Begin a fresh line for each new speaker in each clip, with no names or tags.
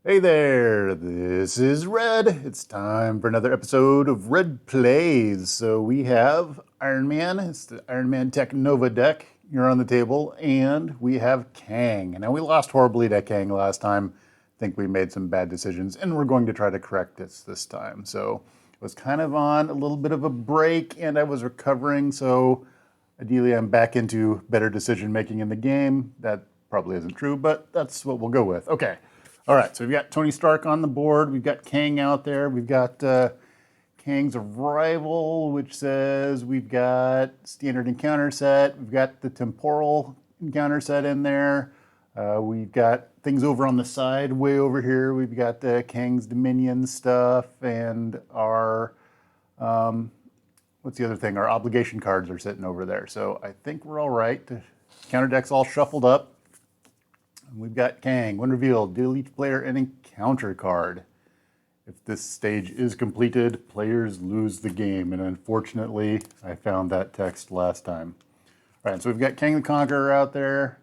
Hey there, this is Red. It's time for another episode of Red Plays. So we have Iron Man, it's the Iron Man Tech Nova deck here on the table, and we have Kang. Now we lost horribly to Kang last time. I think we made some bad decisions, and we're going to try to correct this time. So I was kind of on a little bit of a break, and I was recovering, so ideally I'm back into better decision making in the game. That probably isn't true, but that's what we'll go with. Okay. All right, so we've got Tony Stark on the board. We've got Kang out there. We've got Kang's Arrival, which says we've got standard encounter set. We've got the temporal encounter set in there. We've got things over on the side, way over here. We've got Kang's Dominion stuff and our, what's the other thing? Our obligation cards are sitting over there. So I think we're all right. The counter deck's all shuffled up. We've got Kang. When revealed, deal each player an encounter card. If this stage is completed, players lose the game. And unfortunately, I found that text last time. All right, so we've got Kang the Conqueror out there.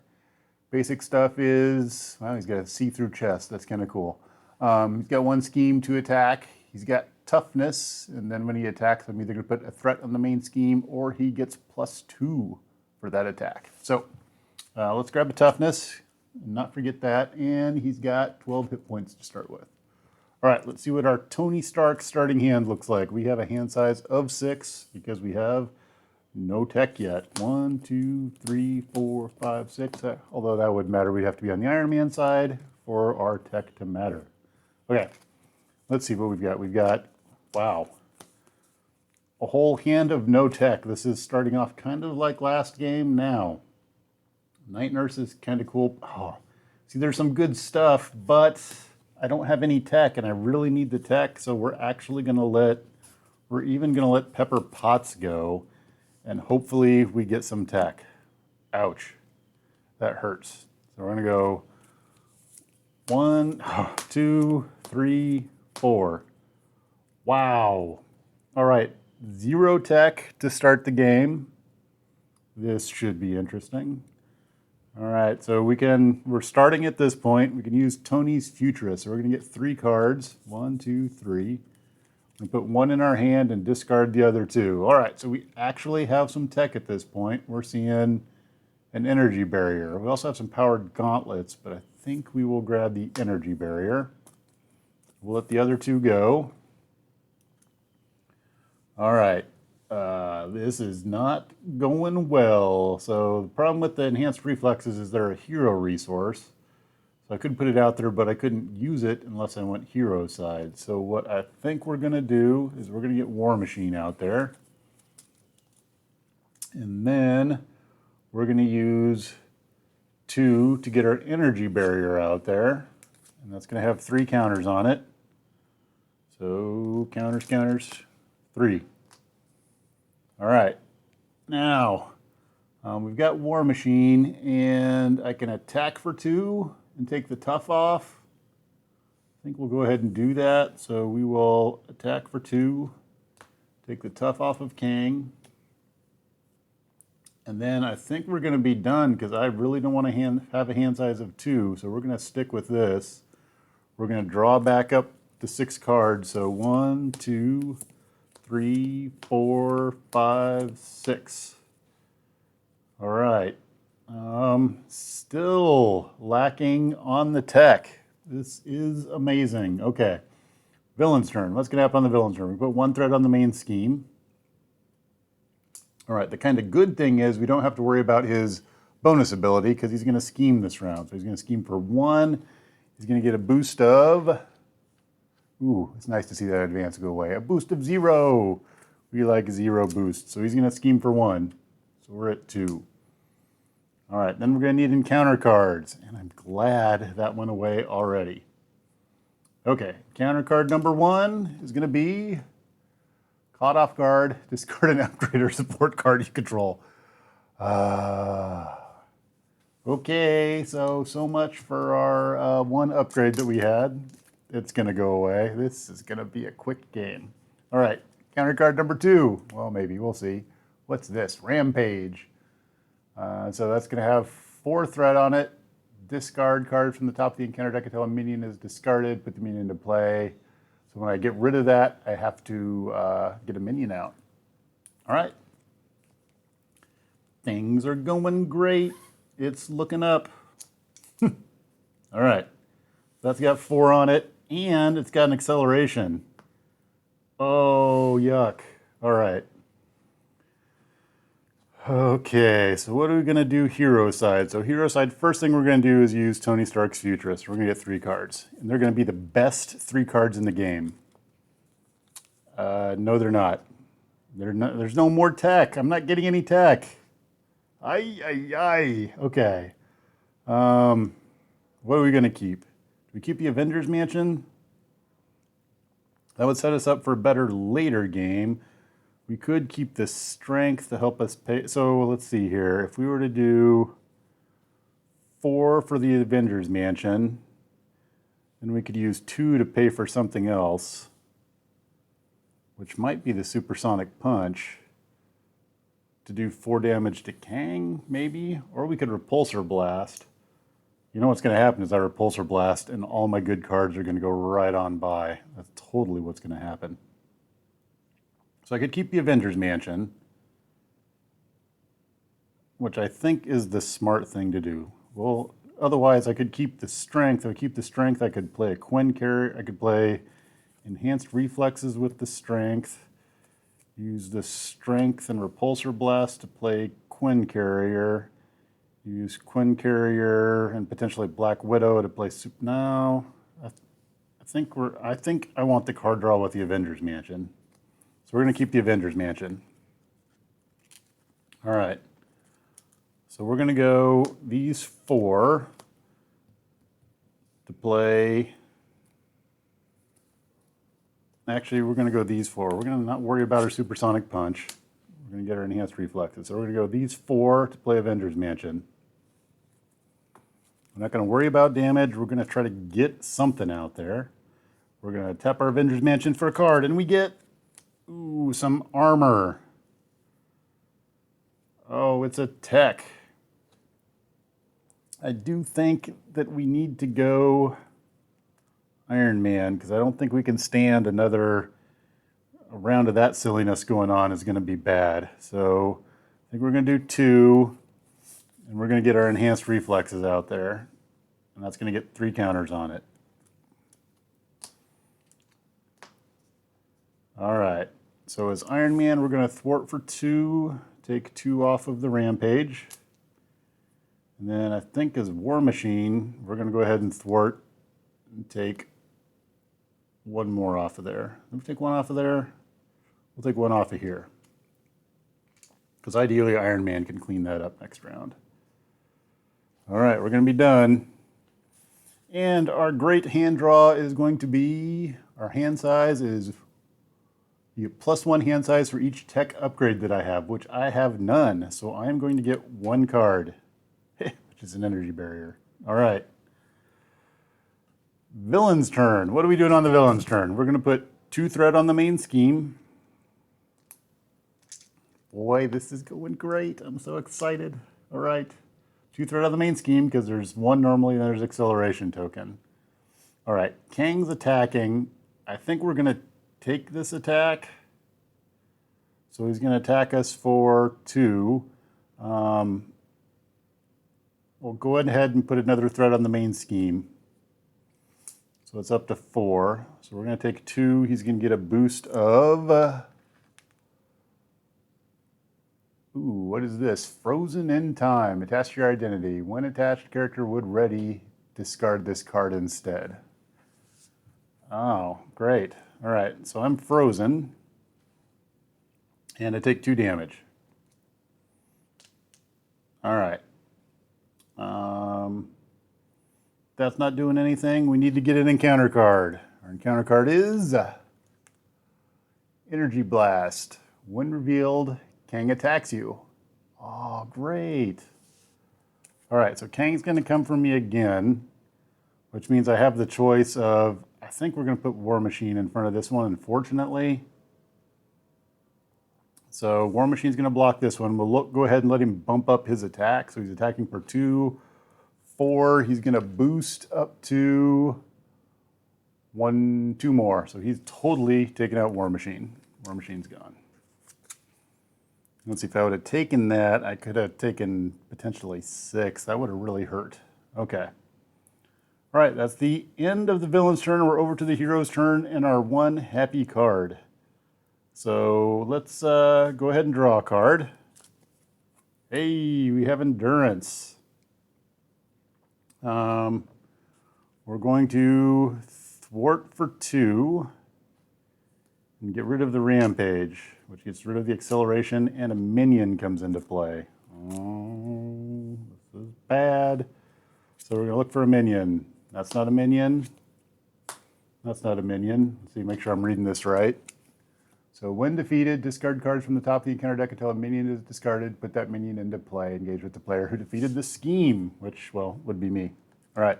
Basic stuff is, well, he's got a see-through chest. That's kind of cool. He's got one scheme to attack. He's got toughness. And then when he attacks, I'm either going to put a threat on the main scheme or he gets +2 for that attack. So let's grab the toughness. Not forget that, and he's got 12 hit points to start with. All right, let's see what our Tony Stark starting hand looks like. We have a hand size of 6 because we have no tech yet. 1, 2, 3, 4, 5, 6. Although that would matter, we'd have to be on the Iron Man side for our tech to matter. Okay, let's see what we've got. We've got, wow, a whole hand of no tech. This is starting off kind of like last game now. Night Nurse is kind of cool. Oh, see, there's some good stuff, but I don't have any tech, and I really need the tech, so we're even going to let Pepper Potts go, and hopefully we get some tech. Ouch. That hurts. So we're going to go 1, 2, 3, 4. Wow. All right, 0 tech to start the game. This should be interesting. All right, so we're starting at this point. We can use Tony's Futurist. So we're going to get 3 cards. 1, 2, 3. We put 1 in our hand and discard the other 2. All right, so we actually have some tech at this point. We're seeing an energy barrier. We also have some powered gauntlets, but I think we will grab the energy barrier. We'll let the other 2 go. All right. This is not going well. So the problem with the enhanced reflexes is they're a hero resource. So I could put it out there, but I couldn't use it unless I went hero side. So what I think we're going to do is we're going to get War Machine out there. And then we're going to use 2 to get our energy barrier out there. And that's going to have 3 counters on it. So counters, 3. All right, now we've got War Machine, and I can attack for 2 and take the tough off. I think we'll go ahead and do that. So we will attack for 2, take the tough off of Kang, and then I think we're going to be done because I really don't want to have a hand size of 2, so we're going to stick with this. We're going to draw back up the 6 cards, so 1, 2, 3, 4, 5, 6. All right. Still lacking on the tech. This is amazing. Okay. Villain's turn. What's going to happen on the villain's turn? We put 1 threat on the main scheme. All right. The kind of good thing is we don't have to worry about his bonus ability because he's going to scheme this round. So he's going to scheme for 1. He's going to get a boost of... Ooh, it's nice to see that advance go away. A boost of 0. We like 0 boost. So he's going to scheme for 1. So we're at 2. All right, then we're going to need encounter cards. And I'm glad that went away already. Okay, counter card number 1 is going to be caught off guard. Discard an upgrade or support card you control. Okay, so much for our 1 upgrade that we had. It's going to go away. This is going to be a quick game. All right, counter card number 2. Well, maybe, we'll see. What's this? Rampage. So that's going to have 4 threat on it, discard cards from the top of the encounter deck until a minion is discarded, put the minion into play. So when I get rid of that, I have to get a minion out. All right. Things are going great. It's looking up. All right. That's got 4 on it, and it's got an acceleration. Oh, yuck. All right. Okay, so what are we going to do hero side? So hero side, first thing we're going to do is use Tony Stark's Futurist. We're going to get 3 cards. And they're going to be the best 3 cards in the game. No, they're not. There's no more tech. I'm not getting any tech. Okay. What are we going to keep? Do we keep the Avengers Mansion? That would set us up for a better later game. We could keep the strength to help us pay. So let's see here. If we were to do 4 for the Avengers Mansion, then we could use 2 to pay for something else, which might be the Supersonic Punch, to do 4 damage to Kang, maybe? Or we could Repulsor Blast. You know what's going to happen is I Repulsor Blast and all my good cards are going to go right on by. That's totally what's going to happen. So I could keep the Avengers Mansion, which I think is the smart thing to do. Well, otherwise I could keep the strength. If I keep the strength, I could play a Quinn carrier. I could play enhanced reflexes with the strength. Use the strength and Repulsor Blast to play Quinn carrier. Use Quinn carrier and potentially Black Widow to play No, I think I want the card draw with the Avengers Mansion. So we're going to keep the Avengers Mansion. All right. So we're going to go these 4 to play. Actually, we're going to go these 4. We're going to not worry about our Supersonic Punch. We're going to get our enhanced reflexes. So we're going to go these 4 to play Avengers Mansion. We're not going to worry about damage. We're going to try to get something out there. We're going to tap our Avengers Mansion for a card, and we get some armor. Oh, it's a tech. I do think that we need to go Iron Man, because I don't think we can stand another round of that silliness going on is going to be bad. So I think we're going to do 2, and we're going to get our enhanced reflexes out there. And that's going to get 3 counters on it. All right. So as Iron Man, we're going to thwart for 2, take 2 off of the Rampage. And then I think as War Machine, we're going to go ahead and thwart and take 1 more off of there. Let me take 1 off of there. We'll take 1 off of here. Because ideally Iron Man can clean that up next round. All right, we're going to be done. And our great hand draw is going to be, our hand size is, you get +1 hand size for each tech upgrade that I have, which I have none. So I am going to get 1 card, which is an energy barrier. All right. Villain's turn. What are we doing on the villain's turn? We're going to put 2 threat on the main scheme. Boy, this is going great. I'm so excited. All right. 2 threat on the main scheme because there's 1 normally and there's acceleration token. All right. Kang's attacking. I think we're going to take this attack. So he's going to attack us for 2. We'll go ahead and put another threat on the main scheme. So it's up to 4. So we're going to take 2. He's going to get a boost of... what is this? Frozen in time. Attach your identity. When attached, character would ready, discard this card instead. Oh, great. All right, so I'm frozen. And I take 2 damage. All right. That's not doing anything. We need to get an encounter card. Our encounter card is Energy Blast. When revealed, Kang attacks you. Oh, great. All right, so Kang's going to come for me again, which means I have the choice of, I think we're going to put War Machine in front of this one, unfortunately. So War Machine's going to block this one. We'll go ahead and let him bump up his attack. So he's attacking for 2, 4. He's going to boost up to 2 more. So he's totally taken out War Machine. War Machine's gone. Let's see, if I would have taken that, I could have taken potentially 6. That would have really hurt. Okay. All right, that's the end of the villain's turn. We're over to the hero's turn and our 1 happy card. So let's go ahead and draw a card. Hey, we have Endurance. We're going to thwart for 2 and get rid of the Rampage, which gets rid of the acceleration, and a minion comes into play. Oh, this is bad. So we're going to look for a minion. That's not a minion. That's not a minion. Let's see, make sure I'm reading this right. So when defeated, discard cards from the top of the encounter deck until a minion is discarded. Put that minion into play. Engage with the player who defeated the scheme, which, well, would be me. All right.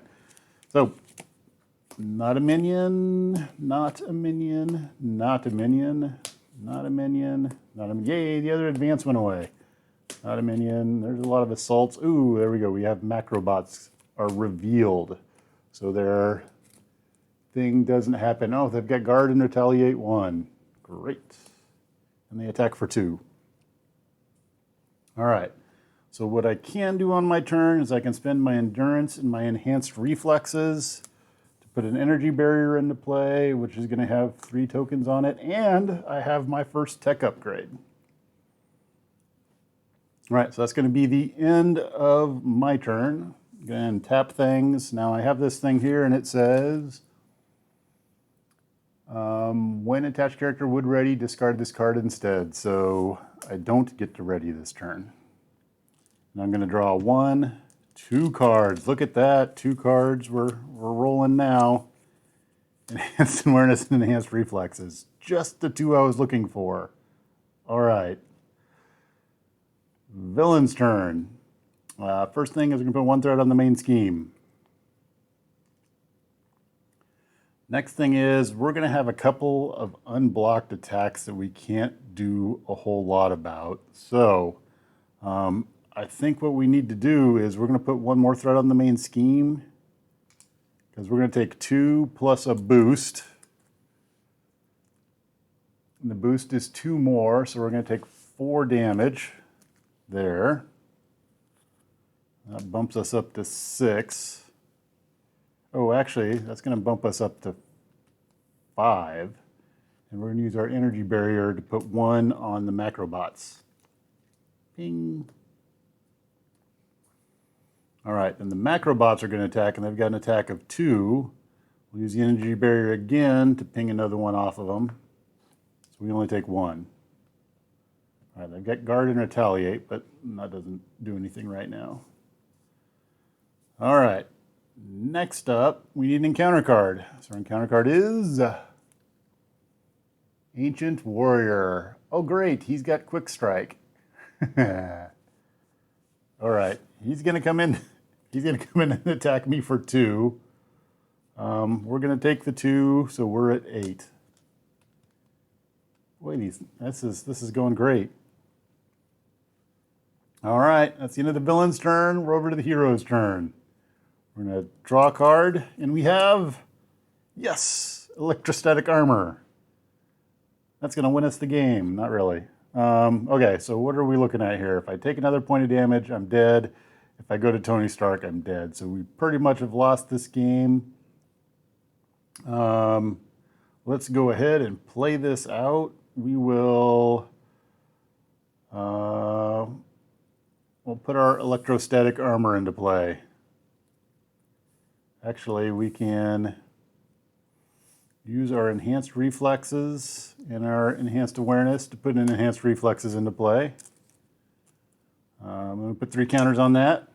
So, not a minion, not a minion, not a minion, not a minion, not a minion. Yay, the other advance went away. Not a minion. There's a lot of assaults. Ooh, there we go. We have Macrobots are revealed. So their thing doesn't happen. Oh, they've got guard and retaliate 1. Great. And they attack for 2. All right. So what I can do on my turn is I can spend my endurance and my enhanced reflexes to put an energy barrier into play, which is going to have 3 tokens on it, and I have my first tech upgrade. All right, so that's going to be the end of my turn. Going to tap things. Now I have this thing here, and it says, when attached character would ready, discard this card instead. So I don't get to ready this turn. And I'm going to draw 1, 2 cards. Look at that, 2 cards. We're rolling now. Enhanced awareness and enhanced reflexes. Just the 2 I was looking for. All right. Villain's turn. First thing is we're going to put 1 threat on the main scheme. Next thing is we're going to have a couple of unblocked attacks that we can't do a whole lot about. So I think what we need to do is we're going to put 1 more threat on the main scheme, because we're going to take 2 plus a boost. And the boost is 2 more, so we're going to take 4 damage there. That bumps us up to 6. Oh, actually, that's going to bump us up to 5. And we're going to use our energy barrier to put 1 on the Macrobots. Ping. All right, then the Macrobots are going to attack, and they've got an attack of 2. We'll use the energy barrier again to ping another 1 off of them. So we only take 1. All right, they've got guard and retaliate, but that doesn't do anything right now. All right, next up, we need an encounter card. So our encounter card is Ancient Warrior. Oh, great, he's got Quick Strike. All right, he's going to come in. He's going to come in and attack me for 2. We're going to take the 2, so we're at 8. Boy, this is going great. All right, that's the end of the villain's turn. We're over to the hero's turn. We're going to draw a card, and we have, yes, electrostatic armor. That's going to win us the game. Not really. Okay, so what are we looking at here? If I take another point of damage, I'm dead. If I go to Tony Stark, I'm dead. So we pretty much have lost this game. Let's go ahead and play this out. We will we'll put our electrostatic armor into play. Actually, we can use our enhanced reflexes and our enhanced awareness to put in enhanced reflexes into play. I'm going to put 3 counters on that,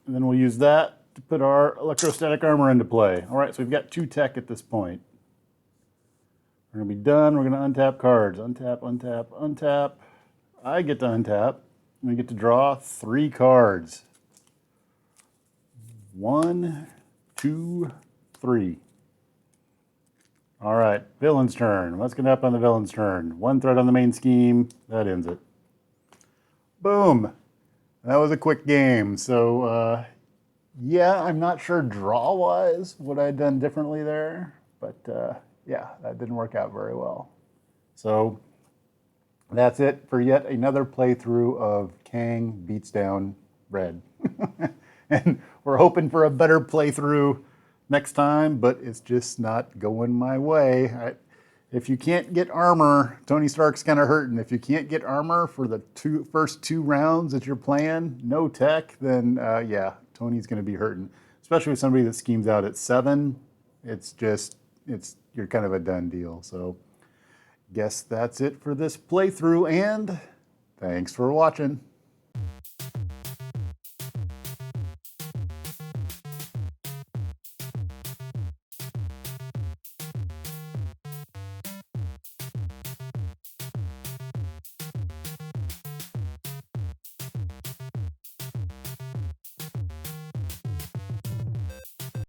and then we'll use that to put our electrostatic armor into play. All right, so we've got 2 tech at this point. We're going to be done. We're going to untap cards. Untap, untap, untap. I get to untap. I get to draw 3 cards. 1, 2, 3. All right, villain's turn. What's going to happen on the villain's turn? 1 threat on the main scheme. That ends it. Boom. That was a quick game. So Yeah, I'm not sure draw-wise what I'd done differently there, but yeah, that didn't work out very well. So that's it for yet another playthrough of Kang beats down Red. And we're hoping for a better playthrough next time, but it's just not going my way. If you can't get armor, Tony Stark's kind of hurting. If you can't get armor for the first two rounds that you're playing, no tech, then yeah, Tony's going to be hurting. Especially with somebody that schemes out at 7, you're kind of a done deal. So guess that's it for this playthrough, and thanks for watching.